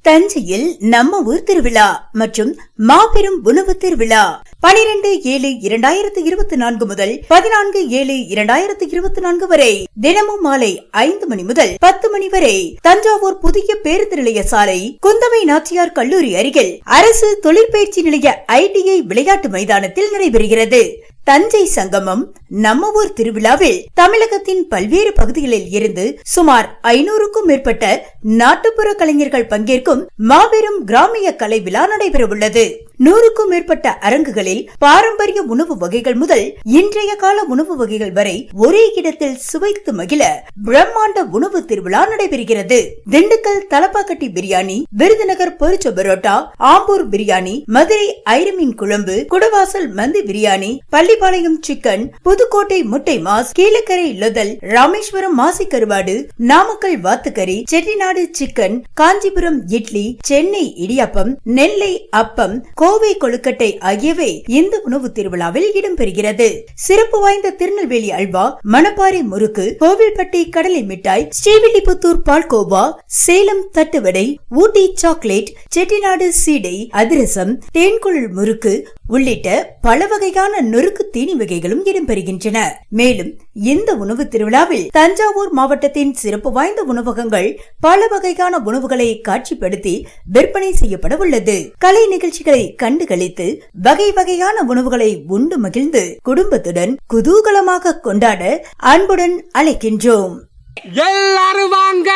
தஞ்சையில் நம்ம ஊர் திருவிழா மற்றும் மாபெரும் உணவு திருவிழா 12/7/2024 முதல் 14/7/2024 வரை தினமும் மாலை 5 மணி முதல் 10 மணி வரை தஞ்சாவூர் புதிய பேருந்து நிலைய சாலை குந்தவை நாச்சியார் கல்லூரி அருகில் அரசு தொழிற்பயிற்சி நிலைய ITI விளையாட்டு மைதானத்தில் நடைபெறுகிறது. தஞ்சை சங்கமம் நம்ம ஊர் திருவிழாவில் தமிழகத்தின் பல்வேறு பகுதிகளில் இருந்து சுமார் 500க்கும் மேற்பட்ட நாட்டுப்புற கலைஞர்கள் பங்கேற்கும் மாபெரும் கிராமிய கலை விழா நடைபெற உள்ளது. 100க்கும் மேற்பட்ட அரங்குகளில் பாரம்பரிய உணவு வகைகள் முதல் இன்றைய கால உணவு வகைகள் வரை ஒரே இடத்தில் சுவைத்து மகிழ பிரம்மாண்ட உணவு திருவிழா நடைபெறுகிறது. திண்டுக்கல் தலப்பாக்கட்டி பிரியாணி, விருதுநகர் பொரிச்ச பரோட்டா, ஆம்பூர் பிரியாணி, மதுரை ஐரமீன் குழம்பு, குடவாசல் மந்தி பிரியாணி, பள்ளிப்பாளையம் சிக்கன், புதுக்கோட்டை முட்டை மாஸ், கீழக்கரை லொதல், ராமேஸ்வரம் மாசி கருவாடு, நாமக்கல் வாத்துக்கறி, செட்டிநாடு சிக்கன், காஞ்சிபுரம் இட்லி, சென்னை இடியாப்பம், நெல்லை அப்பம், கோவை கொழுக்கட்டை ஆகியவை இந்த உணவு திருவிழாவில் இடம்பெறுகிறது. சிறப்பு வாய்ந்த திருநெல்வேலி அல்வா, மணப்பாறை முறுக்கு, கோவில்பட்டி கடலை மிட்டாய், ஸ்ரீவில்லிபுத்தூர் பால்கோவா, சேலம் தட்டுவடை, ஊட்டி சாக்லேட், செட்டிநாடு சீடை, அதிரசம், தேன்குழல் முறுக்கு உள்ளிட்ட பல வகையான நொறுக்கு தீனி வகைகளும் இடம்பெறுகின்றன. மேலும் இந்த உணவு திருவிழாவில் தஞ்சாவூர் மாவட்டத்தின் சிறப்பு வாய்ந்த உணவகங்கள் பல வகையான உணவுகளை காட்சிப்படுத்தி விற்பனை செய்யப்பட உள்ளது. கலை நிகழ்ச்சிகளை கண்டுகளித்து வகை வகையான உணவுகளை உண்டு மகிழ்ந்து குடும்பத்துடன் குதூகலமாக கொண்டாட அன்புடன் அழைக்கின்றோம். எல்லாரும் வாங்க.